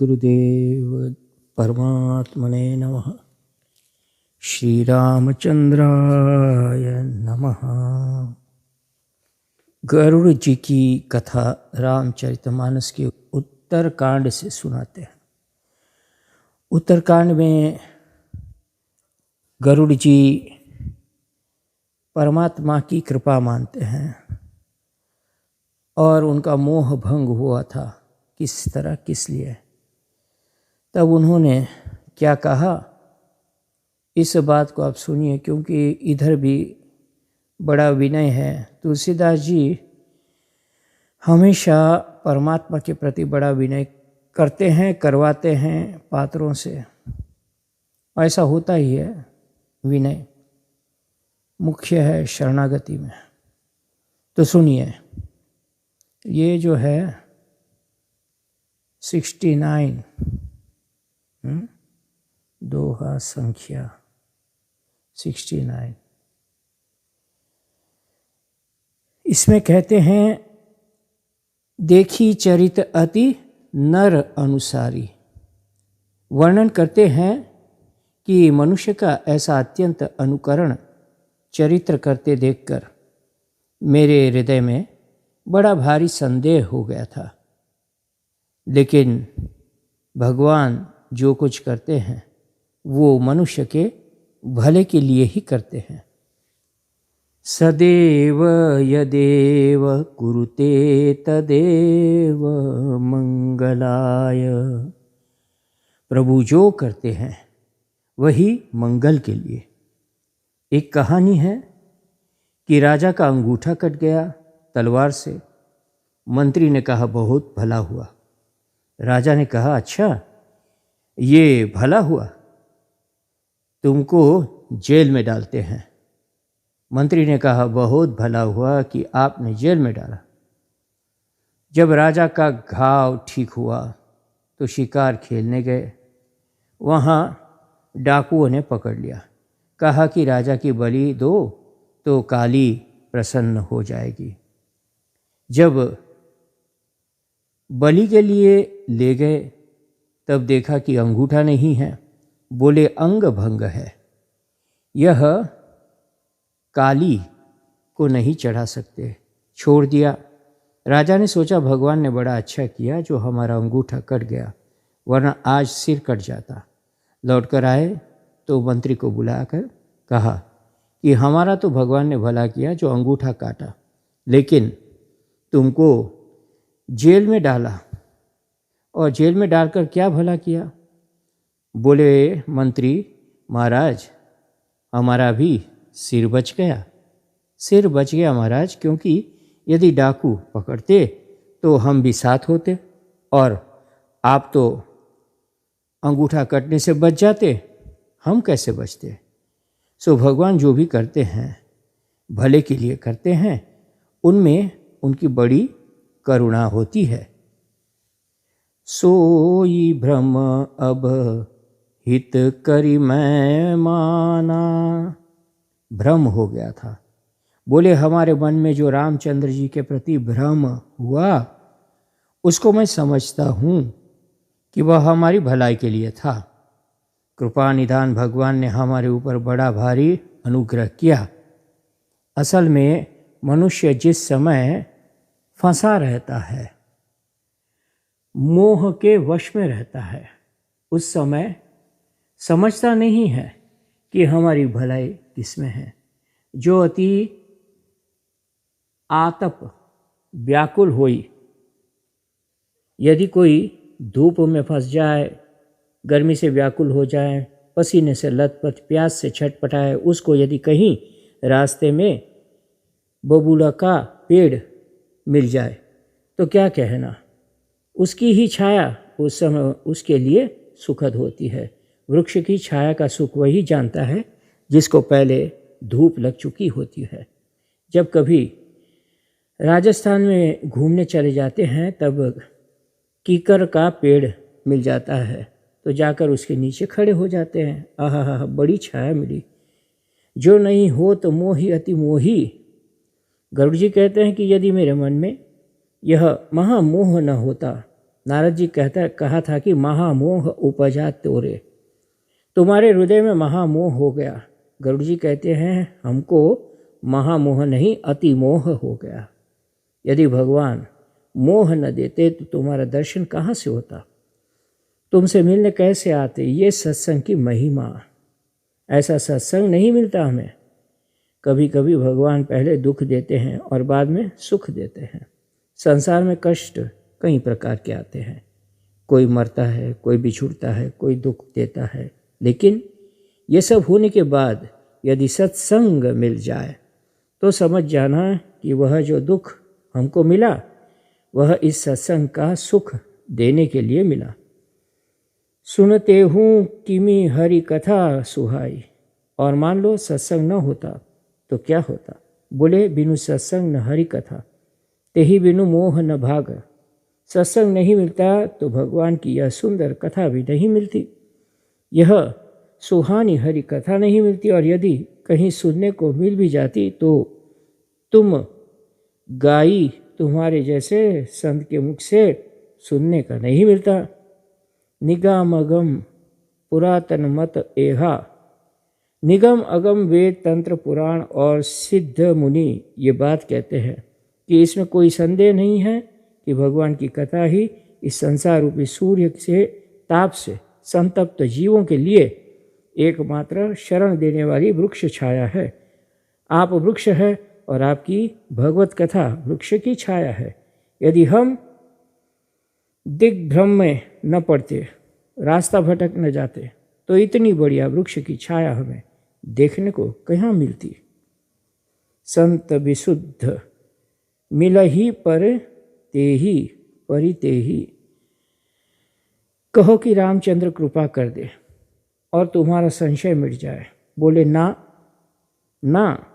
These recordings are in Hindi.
गुरुदेव परमात्मने नमः। श्री रामचंद्राय नमः। गरुड़ जी की कथा रामचरितमानस के उत्तरकांड से सुनाते हैं। उत्तरकांड में गरुड़ जी परमात्मा की कृपा मानते हैं और उनका मोह भंग हुआ था। किस तरह, किस लिए? तब उन्होंने क्या कहा, इस बात को आप सुनिए, क्योंकि इधर भी बड़ा विनय है। तुलसीदास जी हमेशा परमात्मा के प्रति बड़ा विनय करते हैं, करवाते हैं पात्रों से। ऐसा होता ही है, विनय मुख्य है शरणागति में। तो सुनिए, ये जो है 69 दोहा संख्या 69, इसमें कहते हैं, देखी चरित अति नर अनुसारी। वर्णन करते हैं कि मनुष्य का ऐसा अत्यंत अनुकरण चरित्र करते देखकर मेरे हृदय में बड़ा भारी संदेह हो गया था। लेकिन भगवान जो कुछ करते हैं वो मनुष्य के भले के लिए ही करते हैं। सदैव यदेव कुरुते तदेव मंगलाय। प्रभु जो करते हैं वही मंगल के लिए। एक कहानी है कि राजा का अंगूठा कट गया तलवार से। मंत्री ने कहा, बहुत भला हुआ। राजा ने कहा, अच्छा ये भला हुआ, तुमको जेल में डालते हैं। मंत्री ने कहा, बहुत भला हुआ कि आपने जेल में डाला। जब राजा का घाव ठीक हुआ तो शिकार खेलने गए। वहाँ डाकुओं ने पकड़ लिया। कहा कि राजा की बलि दो तो काली प्रसन्न हो जाएगी। जब बलि के लिए ले गए तब देखा कि अंगूठा नहीं है। बोले, अंग भंग है, यह काली को नहीं चढ़ा सकते। छोड़ दिया। राजा ने सोचा, भगवान ने बड़ा अच्छा किया जो हमारा अंगूठा कट गया, वरना आज सिर कट जाता। लौटकर आए तो मंत्री को बुलाकर कहा कि हमारा तो भगवान ने भला किया जो अंगूठा काटा, लेकिन तुमको जेल में डाला। और जेल में डालकर क्या भला किया? बोले मंत्री, महाराज हमारा भी सिर बच गया। सिर बच गया महाराज, क्योंकि यदि डाकू पकड़ते तो हम भी साथ होते और आप तो अंगूठा कटने से बच जाते, हम कैसे बचते? सो भगवान जो भी करते हैं भले के लिए करते हैं, उनमें उनकी बड़ी करुणा होती है। सोई भ्रम अब हित करी मैं माना। भ्रम हो गया था। बोले, हमारे मन में जो रामचंद्र जी के प्रति भ्रम हुआ उसको मैं समझता हूँ कि वह हमारी भलाई के लिए था। कृपा निधान भगवान ने हमारे ऊपर बड़ा भारी अनुग्रह किया। असल में मनुष्य जिस समय फंसा रहता है, मोह के वश में रहता है, उस समय समझता नहीं है कि हमारी भलाई किसमें है। जो अति आतप व्याकुल होई, यदि कोई धूप में फंस जाए, गर्मी से व्याकुल हो जाए, पसीने से लथपथ, प्यास से छटपटाए, उसको यदि कहीं रास्ते में बबूला का पेड़ मिल जाए तो क्या कहना, उसकी ही छाया उस समय उसके लिए सुखद होती है। वृक्ष की छाया का सुख वही जानता है जिसको पहले धूप लग चुकी होती है। जब कभी राजस्थान में घूमने चले जाते हैं तब कीकर का पेड़ मिल जाता है तो जाकर उसके नीचे खड़े हो जाते हैं। आहा, बड़ी छाया मिली। जो नहीं हो तो मोही अति मोही। गरुड़ जी कहते हैं कि यदि मेरे मन में यह महामोह न होता नारद जी कहा था कि महामोह उपजा तोरे, तुम्हारे हृदय में महामोह हो गया। गरुड़ जी कहते हैं हमको महामोह नहीं अति मोह हो गया। यदि भगवान मोह न देते तो तुम्हारा दर्शन कहाँ से होता, तुमसे मिलने कैसे आते। ये सत्संग की महिमा, ऐसा सत्संग नहीं मिलता हमें। कभी कभी भगवान पहले दुख देते हैं और बाद में सुख देते हैं। संसार में कष्ट कई प्रकार के आते हैं, कोई मरता है, कोई बिछुड़ता है, कोई दुख देता है, लेकिन ये सब होने के बाद यदि सत्संग मिल जाए तो समझ जाना कि वह जो दुख हमको मिला वह इस सत्संग का सुख देने के लिए मिला। सुनते हूँ किमी हरि कथा सुहाई, और मान लो सत्संग न होता तो क्या होता। बोले बिनु सत्संग न हरि कथा, तेहि बिनु मोह न भाग। सत्संग नहीं मिलता तो भगवान की यह सुंदर कथा भी नहीं मिलती, यह सुहानी हरि कथा नहीं मिलती। और यदि कहीं सुनने को मिल भी जाती तो तुम गाई तुम्हारे जैसे संत के मुख से सुनने का नहीं मिलता। निगम अगम पुरातन मत एहा, निगम अगम वेद तंत्र पुराण और सिद्ध मुनि ये बात कहते हैं कि इसमें कोई संदेह नहीं है कि भगवान की कथा ही इस संसार रूपी सूर्य से ताप से संतप्त जीवों के लिए एकमात्र शरण देने वाली वृक्ष छाया है। आप वृक्ष है और आपकी भगवत कथा वृक्ष की छाया है। यदि हम दिग्भ्रम में न पड़ते, रास्ता भटक न जाते, तो इतनी बढ़िया वृक्ष की छाया हमें देखने को कहाँ मिलती। संत विशुद्ध मिलहि पर तेहि परितेहि, कहो कि रामचंद्र कृपा कर दे और तुम्हारा संशय मिट जाए। बोले ना ना,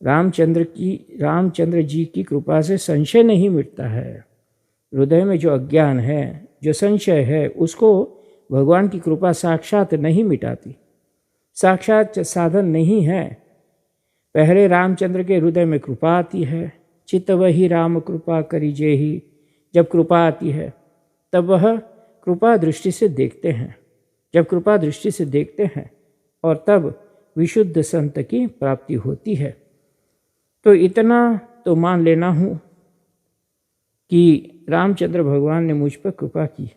रामचंद्र जी की कृपा से संशय नहीं मिटता है। हृदय में जो अज्ञान है, जो संशय है, उसको भगवान की कृपा साक्षात नहीं मिटाती, साक्षात साधन नहीं है। पहले रामचंद्र के हृदय में कृपा आती है, चित्त वही राम कृपा करी जेहि। जब कृपा आती है तब वह कृपा दृष्टि से देखते हैं, जब कृपा दृष्टि से देखते हैं और तब विशुद्ध संत की प्राप्ति होती है। तो इतना तो मान लेना हूँ कि रामचंद्र भगवान ने मुझ पर कृपा की,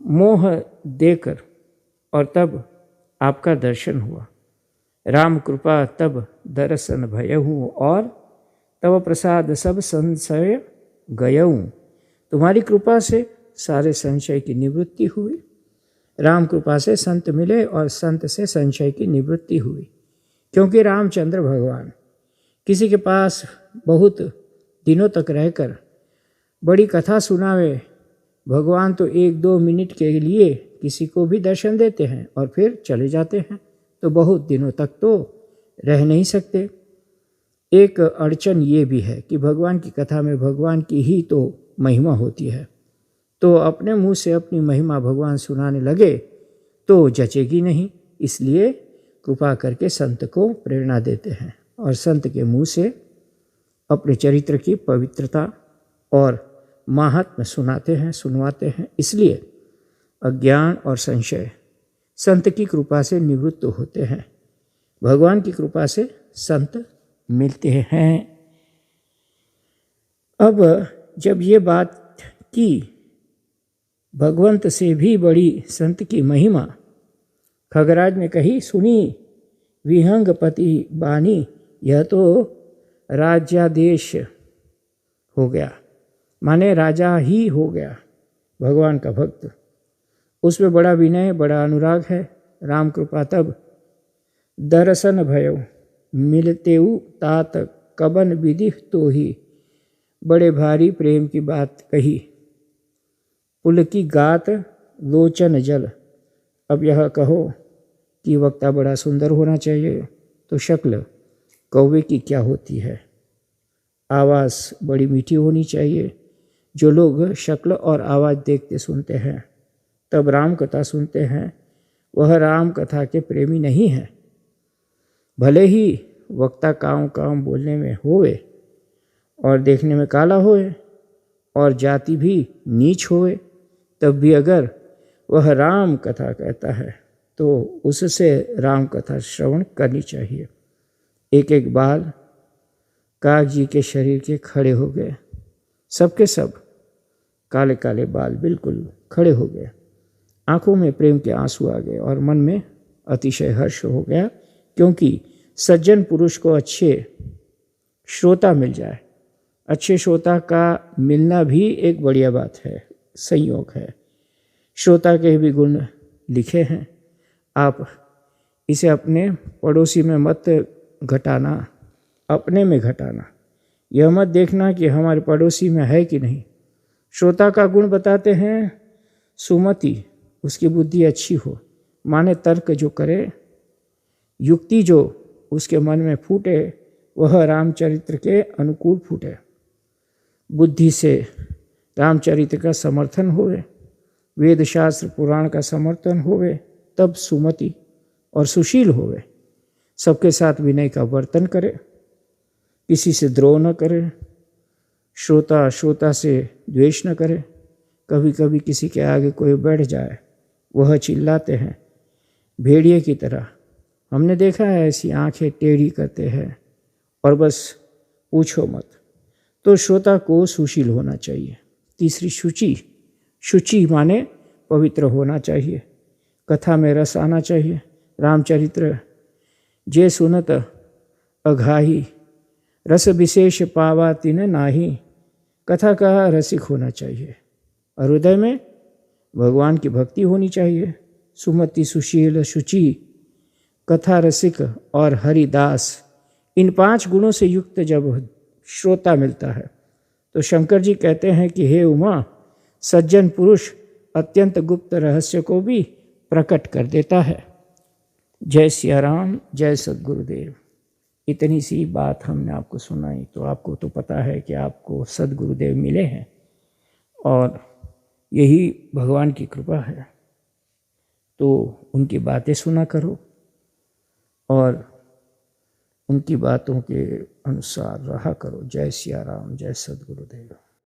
मोह देकर, और तब आपका दर्शन हुआ। राम कृपा तब दर्शन भयहूँ और तब प्रसाद सब संशय गयऊँ। तुम्हारी कृपा से सारे संशय की निवृत्ति हुई। राम कृपा से संत मिले और संत से संशय की निवृत्ति हुई। क्योंकि रामचंद्र भगवान किसी के पास बहुत दिनों तक रहकर बड़ी कथा सुनावे, भगवान तो 1-2 मिनट के लिए किसी को भी दर्शन देते हैं और फिर चले जाते हैं, तो बहुत दिनों तक तो रह नहीं सकते। एक अड़चन ये भी है कि भगवान की कथा में भगवान की ही तो महिमा होती है, तो अपने मुंह से अपनी महिमा भगवान सुनाने लगे तो जचेगी नहीं। इसलिए कृपा करके संत को प्रेरणा देते हैं और संत के मुंह से अपने चरित्र की पवित्रता और माहात्म्य सुनाते हैं, सुनवाते हैं। इसलिए अज्ञान और संशय संत की कृपा से निवृत्त होते हैं, भगवान की कृपा से संत मिलते हैं। अब जब ये बात की भगवंत से भी बड़ी संत की महिमा खगराज ने कही, सुनी विहंगपति बानी, यह तो राज्यादेश हो गया, माने राजा ही हो गया भगवान का भक्त। उसमें बड़ा विनय, बड़ा अनुराग है। राम कृपा तब दर्शन भयो मिलतेऊ तात कबन विधि तो ही। बड़े भारी प्रेम की बात कही, पुल की गात लोचन जल। अब यह कहो कि वक्ता बड़ा सुंदर होना चाहिए, तो शक्ल कौवे की क्या होती है, आवाज़ बड़ी मीठी होनी चाहिए। जो लोग शक्ल और आवाज़ देखते सुनते हैं तब राम कथा सुनते हैं, वह राम कथा के प्रेमी नहीं हैं। भले ही वक्ता काम काम बोलने में होवे और देखने में काला होए, और जाति भी नीच होए, तब भी अगर वह राम कथा कहता है तो उससे राम कथा श्रवण करनी चाहिए। एक एक बाल काग जी के शरीर के खड़े हो गए, सबके सब काले काले बाल बिल्कुल खड़े हो गए। आंखों में प्रेम के आंसू आ गए और मन में अतिशय हर्ष हो गया, क्योंकि सज्जन पुरुष को अच्छे श्रोता मिल जाए। अच्छे श्रोता का मिलना भी एक बढ़िया बात है, संयोग है। श्रोता के भी गुण लिखे हैं, आप इसे अपने पड़ोसी में मत घटाना, अपने में घटाना। यह मत देखना कि हमारे पड़ोसी में है कि नहीं। श्रोता का गुण बताते हैं सुमति, उसकी बुद्धि अच्छी हो, माने तर्क जो करे, युक्ति जो उसके मन में फूटे वह रामचरित्र के अनुकूल फूटे। बुद्धि से रामचरित्र का समर्थन होवे, वेद शास्त्र पुराण का समर्थन होवे, तब सुमति और सुशील होवे। सबके साथ विनय का वर्तन करे, किसी से द्रोह न करे, श्रोता से द्वेष न करे। कभी कभी किसी के आगे कोई बैठ जाए, वह चिल्लाते हैं भेड़िए की तरह। हमने देखा है ऐसी आंखें टेढ़ी करते हैं और बस पूछो मत। तो श्रोता को सुशील होना चाहिए। तीसरी शुचि, शुचि माने पवित्र होना चाहिए। कथा में रस आना चाहिए। रामचरित्र जे सुनत अघाही, रस विशेष पावा तिन नाही। कथा का रसिक होना चाहिए और हृदय में भगवान की भक्ति होनी चाहिए। सुमति, सुशील, शुचि, कथा रसिक और हरिदास, इन 5 गुणों से युक्त जब श्रोता मिलता है तो शंकर जी कहते हैं कि हे उमा, सज्जन पुरुष अत्यंत गुप्त रहस्य को भी प्रकट कर देता है। जय सिया राम, जय सद्गुरुदेव। इतनी सी बात हमने आपको सुनाई, तो आपको तो पता है कि आपको सद्गुरुदेव मिले हैं और यही भगवान की कृपा है। तो उनकी बातें सुना करो और उनकी बातों के अनुसार रहा करो। जय सिया राम, जय सद्गुरुदेव।